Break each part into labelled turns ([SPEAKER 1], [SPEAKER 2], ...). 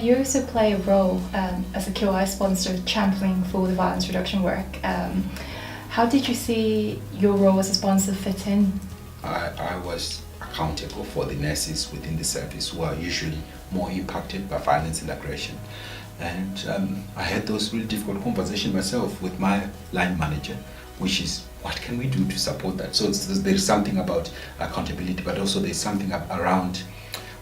[SPEAKER 1] you also play a role as a QI sponsor championing for the violence reduction work. How did you see your role as a sponsor fit in?
[SPEAKER 2] I was accountable for the nurses within the service who are usually more impacted by violence and aggression. And I had those really difficult conversations myself with my line manager, which is, what can we do to support that? So there's something about accountability, but also there's something around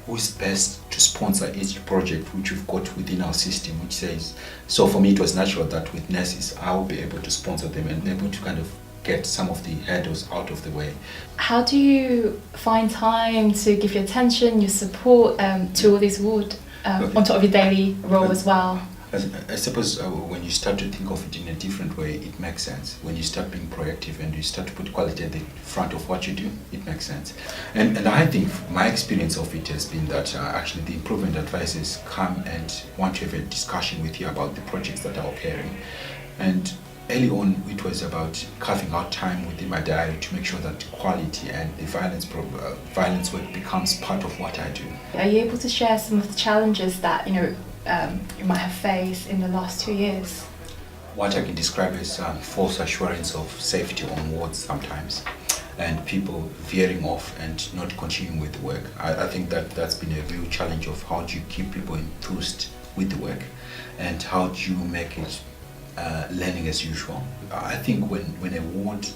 [SPEAKER 2] who is best to sponsor each project which we've got within our system, which says, so for me it was natural that with nurses I will be able to sponsor them and able to kind of get some of the hurdles out of the way.
[SPEAKER 1] How do you find time to give your attention, your support to all these ward on top of your daily role as well?
[SPEAKER 2] I suppose when you start to think of it in a different way, it makes sense. When you start being proactive and you start to put quality at the front of what you do, it makes sense. And I think my experience of it has been that actually the improvement advisors come and want to have a discussion with you about the projects that are occurring. And early on, it was about carving out time within my diary to make sure that quality and the violence work becomes part of what I do.
[SPEAKER 1] Are you able to share some of the challenges that you might have faced in the last 2 years?
[SPEAKER 2] What I can describe as false assurance of safety on wards sometimes, and people veering off and not continuing with the work. I think that's been a real challenge of how do you keep people enthused with the work and how do you make it learning as usual. I think when a ward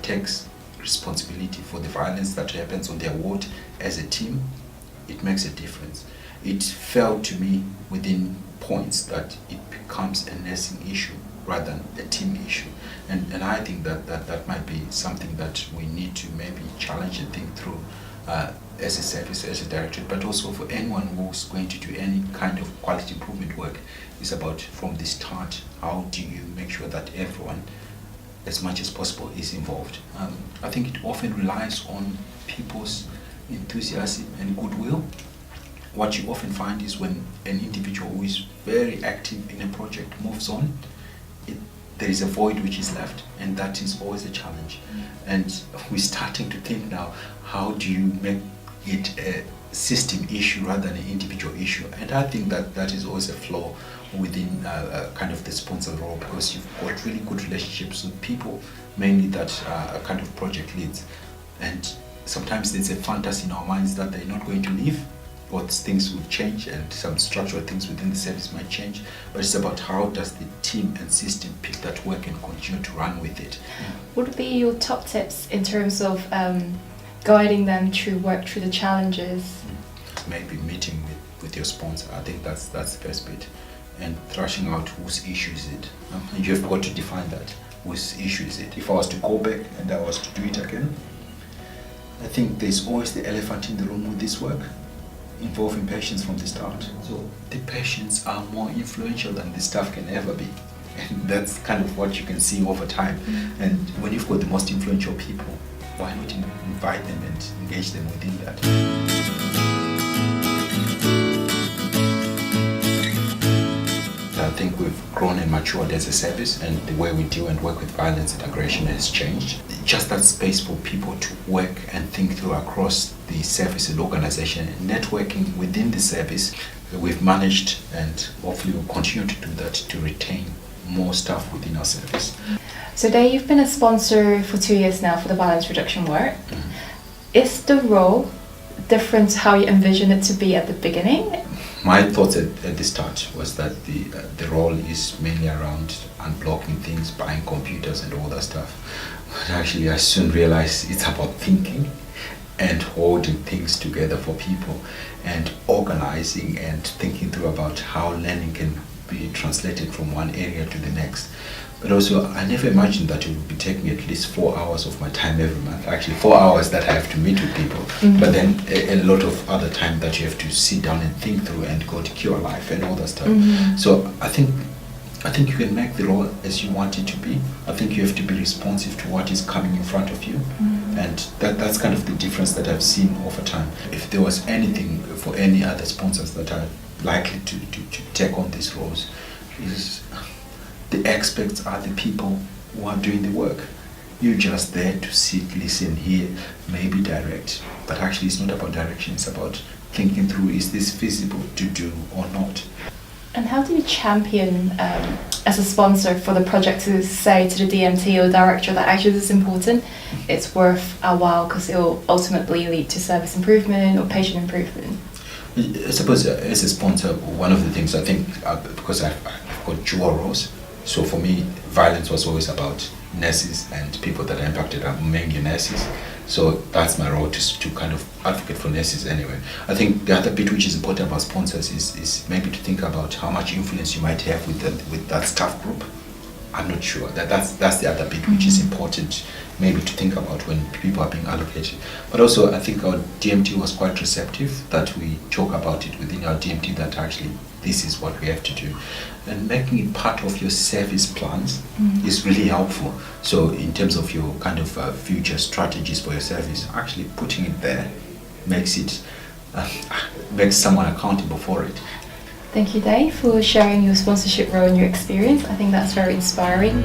[SPEAKER 2] takes responsibility for the violence that happens on their ward as a team, it makes a difference. It felt to me within points that it becomes a nursing issue rather than a team issue. And I think that might be something that we need to maybe challenge and think through as a service, as a directorate, but also for anyone who's going to do any kind of quality improvement work. It's about from the start, how do you make sure that everyone, as much as possible, is involved. I think it often relies on people's enthusiasm and goodwill. What you often find is when an individual who is very active in a project moves on, there is a void which is left, and that is always a challenge. And we're starting to think now, how do you make it a system issue rather than an individual issue? And I think that is always a flaw within kind of the sponsor role, because you've got really good relationships with people, mainly that are kind of project leads. And sometimes there's a fantasy in our minds that they're not going to leave, but things will change and some structural things within the service might change. But it's about how does the team and system pick that work and continue to run with it.
[SPEAKER 1] What would be your top tips in terms of guiding them to work through the challenges?
[SPEAKER 2] Maybe meeting with your sponsor. I think that's the first bit. And thrashing out whose issue is it. And you have got to define that. Whose issue is it? If I was to go back and I was to do it again, I think there's always the elephant in the room with this work, involving patients from the start. So the patients are more influential than the staff can ever be. And that's kind of what you can see over time. And when you've got the most influential people, why not invite them and engage them within that? I think we've grown and matured as a service, and the way we deal and work with violence and aggression has changed. Just that space for people to work and think through across the service and organization and networking within the service, we've managed, and hopefully we'll continue to do that, to retain more staff within our service.
[SPEAKER 1] So Dave, you've been a sponsor for 2 years now for the violence reduction work. Is the role different how you envisioned it to be at the beginning?
[SPEAKER 2] My thoughts at the start was that the role is mainly around unblocking things, buying computers and all that stuff. But actually I soon realized it's about thinking and holding things together for people and organizing and thinking through about how learning can be translated from one area to the next. But also, I never imagined that it would be taking at least 4 hours of my time every month. Actually, 4 hours that I have to meet with people, but then a lot of other time that you have to sit down and think through and go to Cure Life and all that stuff. So I think you can make the role as you want it to be. I think you have to be responsive to what is coming in front of you, and that's kind of the difference that I've seen over time. If there was anything for any other sponsors that are likely to take on these roles, is the experts are the people who are doing the work. You're just there to sit, listen, hear, maybe direct. But actually it's not about direction, it's about thinking through, is this feasible to do or not?
[SPEAKER 1] And how do you champion, as a sponsor, for the project to say to the DMT or director that actually this is important, it's worth our while because it will ultimately lead to service improvement or patient improvement?
[SPEAKER 2] I suppose as a sponsor, one of the things I think, because I've got dual roles, so for me, violence was always about nurses, and people that are impacted are mainly nurses. So that's my role, to kind of advocate for nurses anyway. I think the other bit which is important about sponsors is maybe to think about how much influence you might have with that staff group. I'm not sure. That's the other bit which is important maybe to think about when people are being allocated. But also I think our DMT was quite receptive that we talk about it within our DMT, that actually this is what we have to do. And making it part of your service plans is really helpful. So in terms of your kind of future strategies for your service, actually putting it there makes someone accountable for it.
[SPEAKER 1] Thank you, Dave, for sharing your sponsorship role and your experience. I think that's very inspiring.